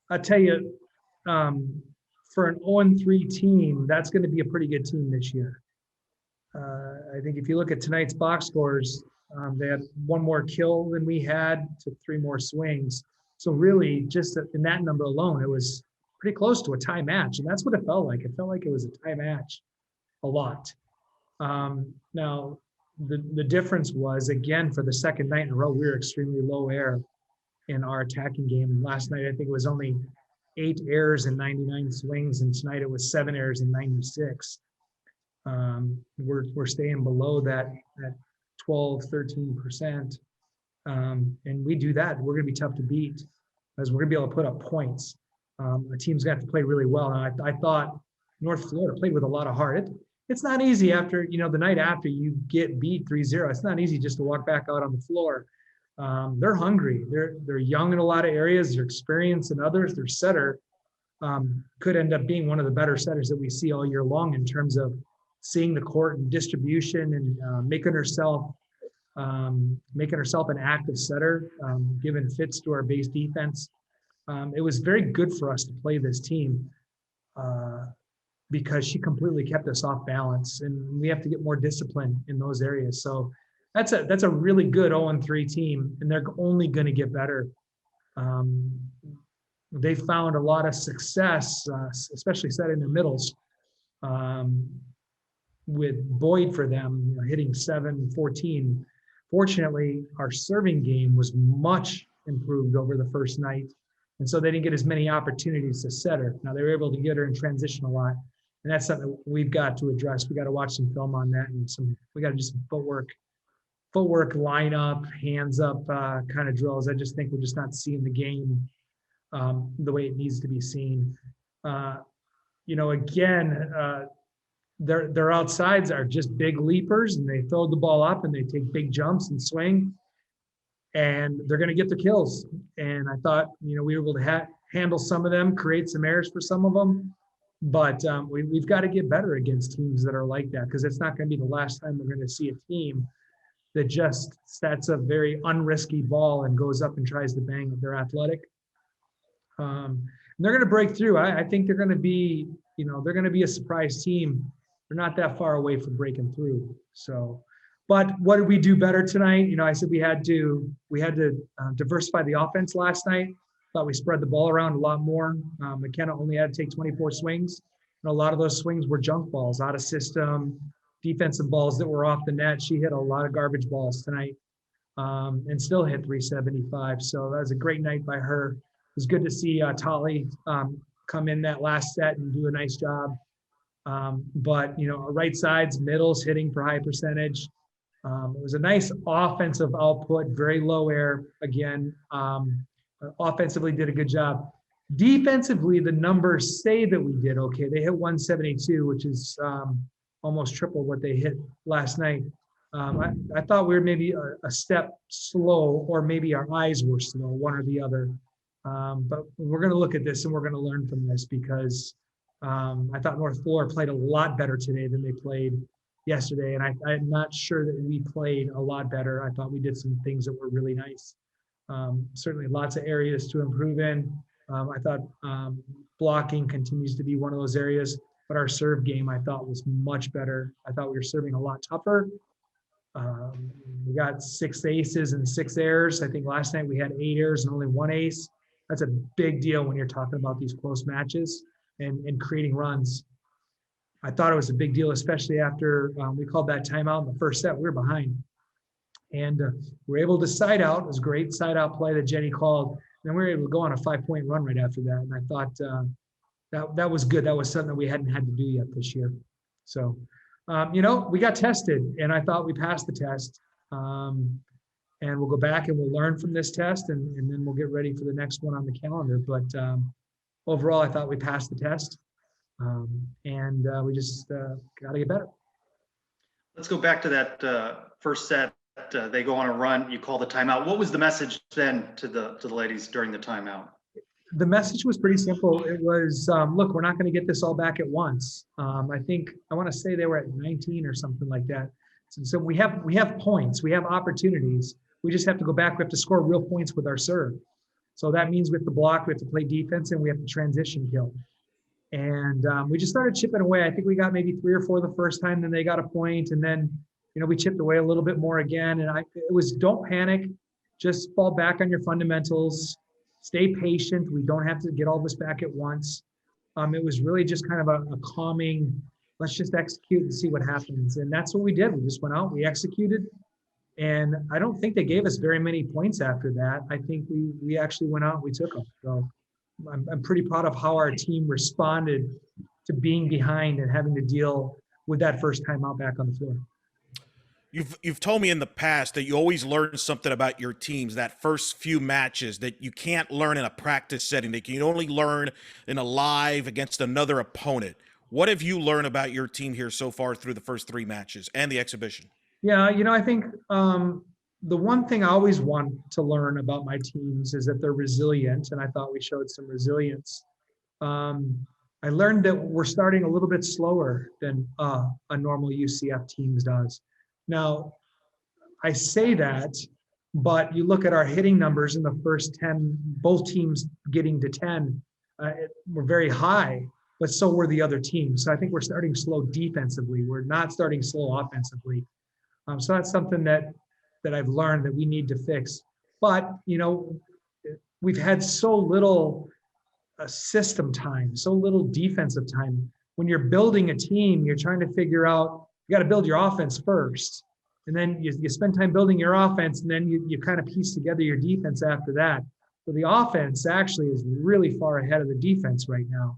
I'll tell you, for an 0-3 team, that's going to be a pretty good team this year. I think if you look at tonight's box scores, they had one more kill than we had, took 3 more swings. So really, just in that number alone, it was pretty close to a tie match. And that's what it felt like. It felt like it was a tie match a lot. Now, the difference was, again, for the second night in a row, we were extremely low air in our attacking game. Last night, I think it was only 8 errors and 99 swings, and tonight it was 7 errors and 96. We're staying below that 12, 13%. And we do that, we're going to be tough to beat, because we're going to be able to put up points. The team's going to have to play really well. And I thought North Florida played with a lot of heart. It's not easy after, the night after you get beat 3-0. It's not easy just to walk back out on the floor. They're hungry. They're young in a lot of areas. They're experienced in others. Their setter could end up being one of the better setters that we see all year long in terms of seeing the court and distribution and making herself an active setter, giving fits to our base defense. It was very good for us to play this team because she completely kept us off balance, and we have to get more discipline in those areas. So that's a really good 0-3 team, and they're only going to get better. They found a lot of success, especially setting their middles, with Boyd for them, hitting 7-14. Fortunately, our serving game was much improved over the first night, and so they didn't get as many opportunities to set her. Now, they were able to get her in transition a lot, and that's something we've got to address. We got to watch some film on that, and we got to do some footwork, line up, hands up kind of drills. I just think we're just not seeing the game the way it needs to be seen. Their outsides are just big leapers, and they throw the ball up and they take big jumps and swing, and they're going to get the kills. And I thought, we were able to handle some of them, create some errors for some of them. But we've got to get better against teams that are like that, because it's not going to be the last time we're going to see a team that just sets a very unrisky ball and goes up and tries to bang it. They're athletic. And they're going to break through. I think they're going to be, they're going to be a surprise team. They're not that far away from breaking through. So, but what did we do better tonight? I said we had to diversify the offense last night. Thought we spread the ball around a lot more. McKenna only had to take 24 swings. And a lot of those swings were junk balls, out of system, defensive balls that were off the net. She hit a lot of garbage balls tonight and still hit 375. So that was a great night by her. It was good to see Tolly come in that last set and do a nice job. But, right sides, middles, hitting for high percentage. It was a nice offensive output, very low air again. Offensively did a good job. Defensively, the numbers say that we did okay. They hit 172, which is almost triple what they hit last night. I thought we were maybe a step slow, or maybe our eyes were slow, one or the other. But we're going to look at this and we're going to learn from this, because I thought North Florida played a lot better today than they played yesterday. And I'm not sure that we played a lot better. I thought we did some things that were really nice. Certainly lots of areas to improve in. I thought blocking continues to be one of those areas, but our serve game I thought was much better. I thought we were serving a lot tougher. We got 6 aces and 6 errors. I think last night we had 8 errors and only 1 ace. That's a big deal when you're talking about these close matches and creating runs. I thought it was a big deal, especially after we called that timeout in the first set. We were behind. And we were able to side out. It was a great side out play that Jenny called. And then we were able to go on a 5-point run right after that. And I thought that was good. That was something that we hadn't had to do yet this year. So, we got tested, and I thought we passed the test. And we'll go back and we'll learn from this test, and then we'll get ready for the next one on the calendar. But overall, I thought we passed the test. And we just got to get better. Let's go back to that first set. They go on a run. You call the timeout. What was the message then to the ladies during the timeout? The message was pretty simple. It was, look, we're not going to get this all back at once. I want to say they were at 19 or something like that. So we have points. We have opportunities. We just have to go back. We have to score real points with our serve. So that means we have to block, we have to play defense, and we have to transition kill. And we just started chipping away. I think we got maybe 3 or 4 the first time, then they got a point, and then, we chipped away a little bit more again. And it was, don't panic, just fall back on your fundamentals, stay patient. We don't have to get all this back at once. It was really just kind of a calming, let's just execute and see what happens. And that's what we did. We just went out, we executed. And I don't think they gave us very many points after that. I think we actually went out and we took them. So I'm pretty proud of how our team responded to being behind and having to deal with that first time out back on the floor. You've told me in the past that you always learn something about your teams that first few matches that you can't learn in a practice setting, that you can only learn in a live against another opponent. What have you learned about your team here so far through the first 3 matches and the exhibition? Yeah, I think the one thing I always want to learn about my teams is that they're resilient, and I thought we showed some resilience. I learned that we're starting a little bit slower than a normal UCF teams does. Now, I say that, but you look at our hitting numbers in the first 10, both teams getting to 10, were very high, but so were the other teams. So I think we're starting slow defensively. We're not starting slow offensively. So that's something that I've learned that we need to fix. But, we've had so little system time, so little defensive time. When you're building a team, you're trying to figure out, you got to build your offense first. And then you spend time building your offense, and then you kind of piece together your defense after that. So the offense actually is really far ahead of the defense right now.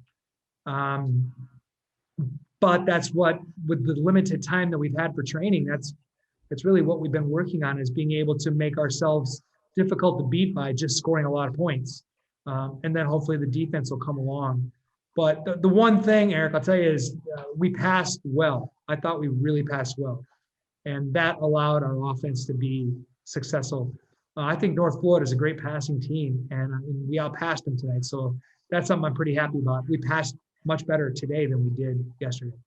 But that's what, with the limited time that we've had for training, that's really what we've been working on, is being able to make ourselves difficult to beat by just scoring a lot of points. And then hopefully the defense will come along. But the one thing, Eric, I'll tell you is we passed well. I thought we really passed well. And that allowed our offense to be successful. I think North Florida is a great passing team, and we outpassed them tonight. So that's something I'm pretty happy about. We passed much better today than we did yesterday.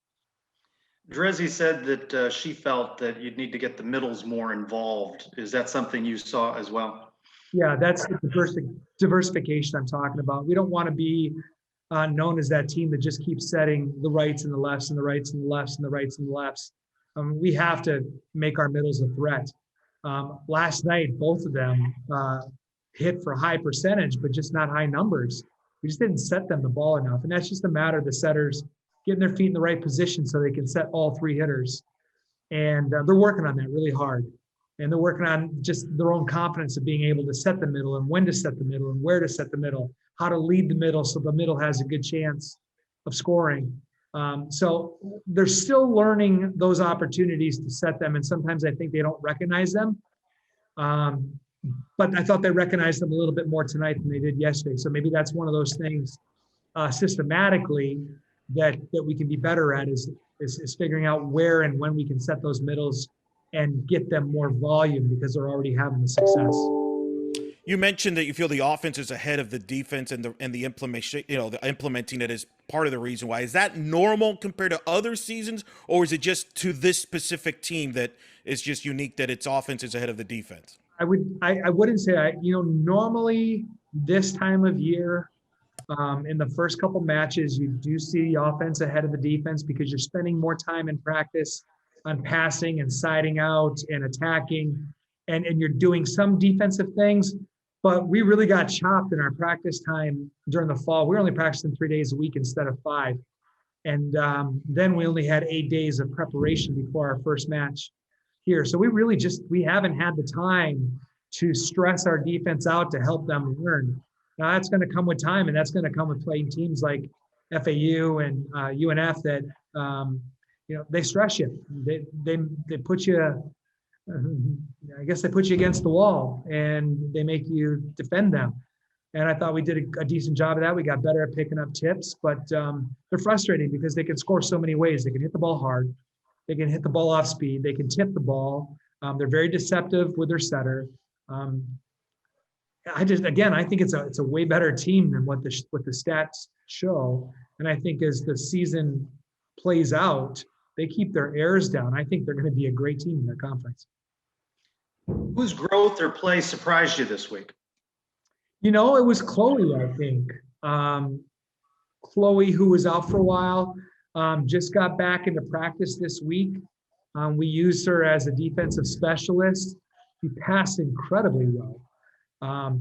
Dreszy said that she felt that you'd need to get the middles more involved. Is that something you saw as well? Yeah, that's the diversification I'm talking about. We don't want to be known as that team that just keeps setting the rights and the lefts and the rights and the lefts and the rights and the lefts. We have to make our middles a threat. Last night, both of them hit for high percentage, but just not high numbers. We just didn't set them the ball enough. And that's just a matter of the setters getting their feet in the right position so they can set all 3 hitters. And they're working on that really hard. And they're working on just their own confidence of being able to set the middle and when to set the middle and where to set the middle, how to lead the middle so the middle has a good chance of scoring. So they're still learning those opportunities to set them. And sometimes I think they don't recognize them. But I thought they recognized them a little bit more tonight than they did yesterday. So maybe that's one of those things systematically that we can be better at is figuring out where and when we can set those middles and get them more volume because they're already having the success. You mentioned that you feel the offense is ahead of the defense and the implementation, the implementing it is part of the reason why. Is that normal compared to other seasons, or is it just to this specific team that is just unique that its offense is ahead of the defense? I wouldn't say normally this time of year, in the first couple matches, you do see the offense ahead of the defense because you're spending more time in practice on passing and siding out and attacking, and you're doing some defensive things. But we really got chopped in our practice time during the fall. We were only practicing 3 days a week instead of 5. And then we only had 8 days of preparation before our first match here. So we haven't had the time to stress our defense out to help them learn. Now that's going to come with time, and that's going to come with playing teams like FAU and UNF that, they stress you. They put you, I guess they put you against the wall and they make you defend them. And I thought we did a decent job of that. We got better at picking up tips, but they're frustrating because they can score so many ways. They can hit the ball hard. They can hit the ball off speed. They can tip the ball. They're very deceptive with their setter. I think it's a way better team than what the stats show. And I think as the season plays out, they keep their errors down. I think they're going to be a great team in their conference. Whose growth or play surprised you this week? It was Chloe, I think. Chloe, who was out for a while, just got back into practice this week. We used her as a defensive specialist. She passed incredibly well.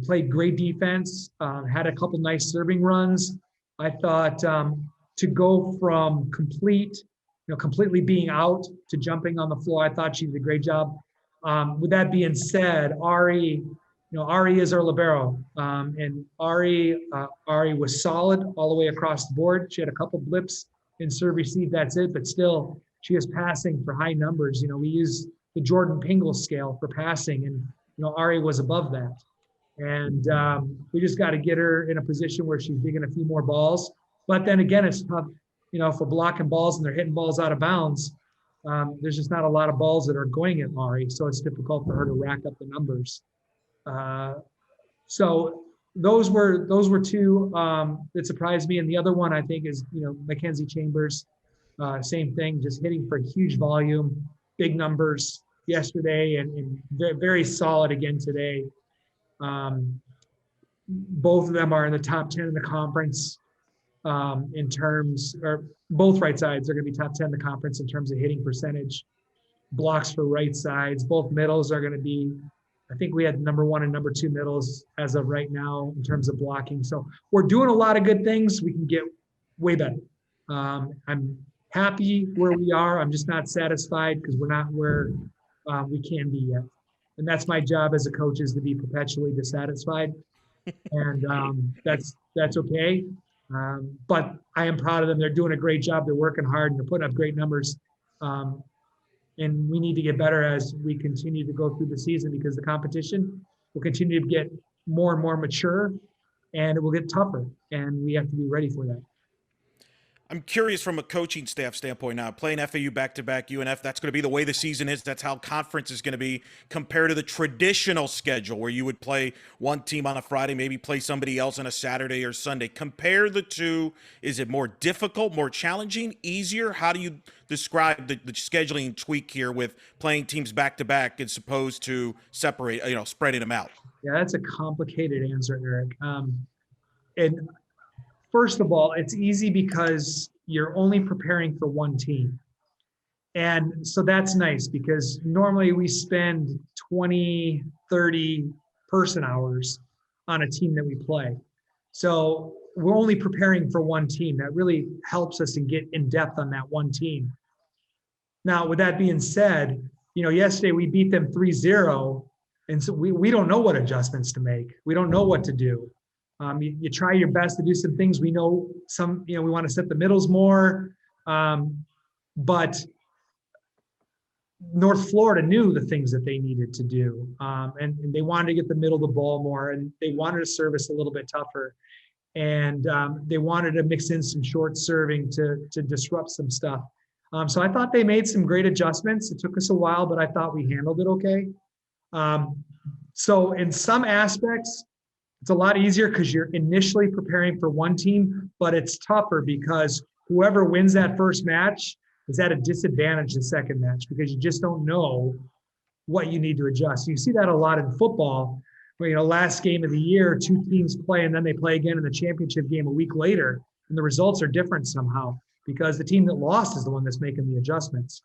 Played great defense, had a couple nice serving runs. I thought to go from completely being out to jumping on the floor, I thought she did a great job. With that being said, Ari is our libero, and Ari was solid all the way across the board. She had a couple blips in serve receive, that's it, but still she is passing for high numbers. We use the Jordan Pingle scale for passing, and Ari was above that. And we just got to get her in a position where she's digging a few more balls. But then again, it's tough, if we're blocking balls and they're hitting balls out of bounds. There's just not a lot of balls that are going at Mari, so it's difficult for her to rack up the numbers. So those were two that surprised me, and the other one I think is Mackenzie Chambers. Same thing, just hitting for huge volume, big numbers yesterday, and very, very solid again today. Both of them are in the top 10 in the conference in terms, or both right sides are going to be top 10 in the conference in terms of hitting percentage. Blocks for right sides. Both middles are going to be, I think we had number 1 and number 2 middles as of right now in terms of blocking. So we're doing a lot of good things. We can get way better. I'm happy where we are. I'm just not satisfied because we're not where we can be yet. And that's my job as a coach, is to be perpetually dissatisfied. And that's okay. But I am proud of them. They're doing a great job. They're working hard and they're putting up great numbers. And we need to get better as we continue to go through the season, because the competition will continue to get more and more mature, and it will get tougher, and we have to be ready for that. I'm curious from a coaching staff standpoint now, playing FAU back-to-back UNF, that's going to be the way the season is. That's how conference is going to be compared to the traditional schedule where you would play one team on a Friday, maybe play somebody else on a Saturday or Sunday. Compare the two. Is it more difficult, more challenging, easier? How do you describe the scheduling tweak here with playing teams back-to-back as opposed to spreading them out? Yeah, that's a complicated answer, Eric. And first of all, it's easy because you're only preparing for one team. And so that's nice, because normally we spend 20, 30 person hours on a team that we play. So we're only preparing for one team. That really helps us and get in depth on that one team. Now, with that being said, yesterday we beat them 3-0. And so we don't know what adjustments to make. We don't know what to do. You try your best to do some things. We know we want to set the middles more, but North Florida knew the things that they needed to do, and they wanted to get the middle of the ball more, and they wanted to service a little bit tougher, and they wanted to mix in some short serving to disrupt some stuff. So I thought they made some great adjustments. It took us a while, but I thought we handled it okay. So in some aspects, it's a lot easier because you're initially preparing for one team, but it's tougher because whoever wins that first match is at a disadvantage the second match, because you just don't know what you need to adjust. You see that a lot in football, where, last game of the year, 2 teams play and then they play again in the championship game a week later, and the results are different somehow because the team that lost is the one that's making the adjustments.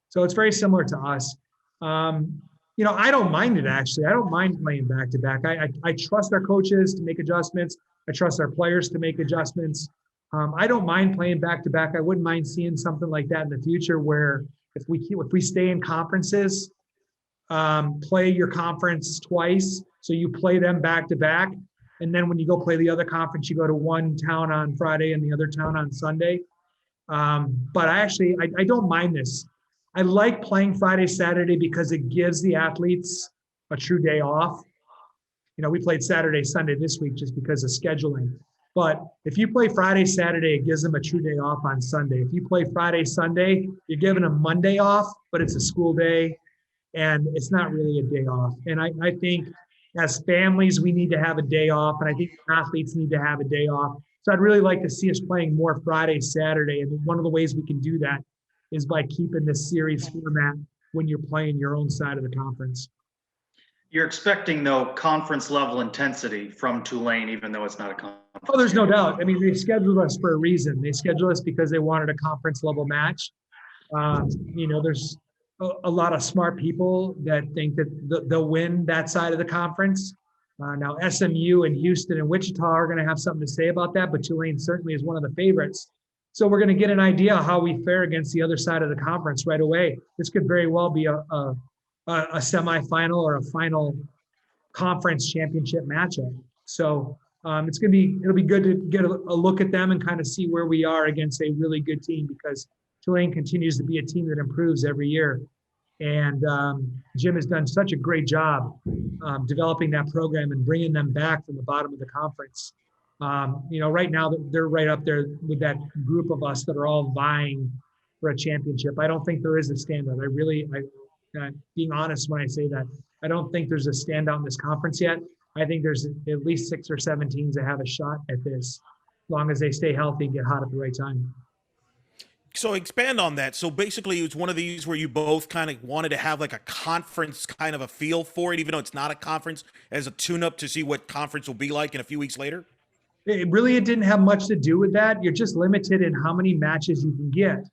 So it's very similar to us. I don't mind it, actually. I don't mind playing back-to-back. I trust our coaches to make adjustments. I trust our players to make adjustments. I don't mind playing back-to-back. I wouldn't mind seeing something like that in the future, where if we stay in conferences, play your conference twice. So you play them back-to-back. And then when you go play the other conference, you go to one town on Friday and the other town on Sunday. But I don't mind this. I like playing Friday, Saturday because it gives the athletes a true day off. We played Saturday, Sunday this week just because of scheduling. But if you play Friday, Saturday, it gives them a true day off on Sunday. If you play Friday, Sunday, you're giving them Monday off, but it's a school day and it's not really a day off. And I think as families, we need to have a day off, and I think athletes need to have a day off. So I'd really like to see us playing more Friday, Saturday. And one of the ways we can do that is by keeping this series format when you're playing your own side of the conference. You're expecting, though, conference level intensity from Tulane, even though it's not a conference. Oh, there's no doubt. I mean, they scheduled us for a reason. They scheduled us because they wanted a conference level match. There's a lot of smart people that think that they'll win that side of the conference. Now, SMU and Houston and Wichita are going to have something to say about that, but Tulane certainly is one of the favorites. So we're going to get an idea how we fare against the other side of the conference right away. This could very well be a semifinal or a final conference championship matchup. So it'll be good to get a look at them and kind of see where we are against a really good team, because Tulane continues to be a team that improves every year. And Jim has done such a great job developing that program and bringing them back from the bottom of the conference. Right now they're right up there with that group of us that are all vying for a championship. I don't think there is a standout. Being honest when I say that, I don't think there's a standout in this conference yet. I think there's at least 6 or 7 teams that have a shot at this, as long as they stay healthy and get hot at the right time. So expand on that. So basically it's one of these where you both kind of wanted to have like a conference kind of a feel for it, even though it's not a conference, as a tune-up to see what conference will be like in a few weeks later? It didn't have much to do with that. You're just limited in how many matches you can get.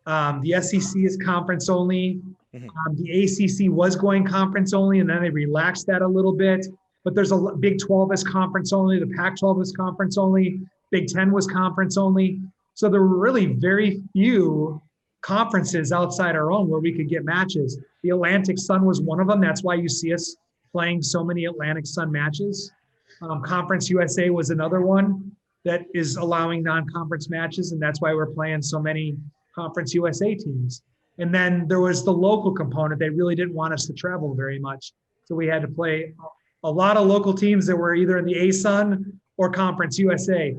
The SEC is conference only. The ACC was going conference only, and then they relaxed that a little bit. But there's Big 12 is conference only. The Pac-12 is conference only. Big 10 was conference only. So there were really very few conferences outside our own where we could get matches. The Atlantic Sun was one of them. That's why you see us playing so many Atlantic Sun matches. Conference USA was another one that is allowing non-conference matches, and that's why we're playing so many Conference USA teams. And then there was the local component. They really didn't want us to travel very much. So we had to play a lot of local teams that were either in the ASUN or Conference USA.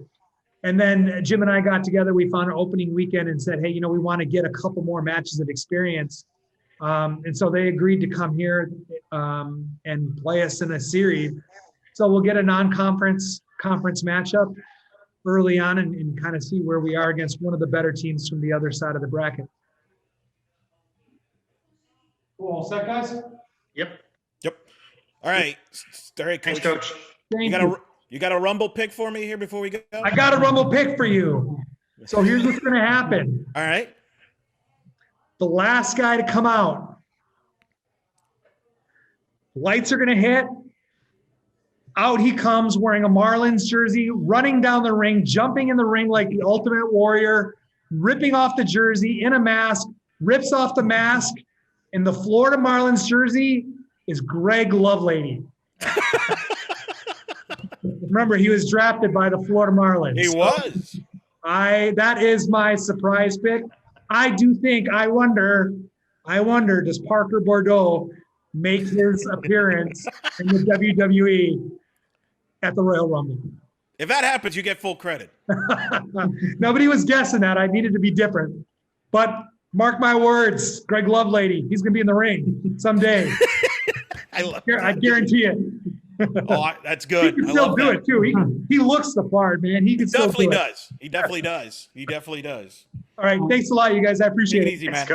And then Jim and I got together, we found an opening weekend and said, hey, we want to get a couple more matches of experience. And so they agreed to come here and play us in a series. So we'll get a non-conference conference matchup early on and kind of see where we are against one of the better teams from the other side of the bracket. Cool. All set, guys? Yep. All right. All right, Thanks, Coach. Coach. You got a Rumble pick for me here before we go? I got a Rumble pick for you. So here's what's going to happen. All right. The last guy to come out. Lights are going to hit. Out he comes wearing a Marlins jersey, running down the ring, jumping in the ring like the Ultimate Warrior, ripping off the jersey in a mask, rips off the mask, and the Florida Marlins jersey is Greg Lovelady. Remember, he was drafted by the Florida Marlins. He was. That is my surprise pick. I wonder, does Parker Bordeaux make his appearance in the WWE at the Royal Rumble? If that happens, you get full credit. Nobody was guessing that. I needed to be different. But mark my words, Greg Lovelady, he's going to be in the ring someday. I guarantee it. Oh, that's good. He can still do it, too. He looks the part, man. He definitely does. He definitely does. He definitely does. All right. Thanks a lot, you guys. I appreciate Take it. it easy, man.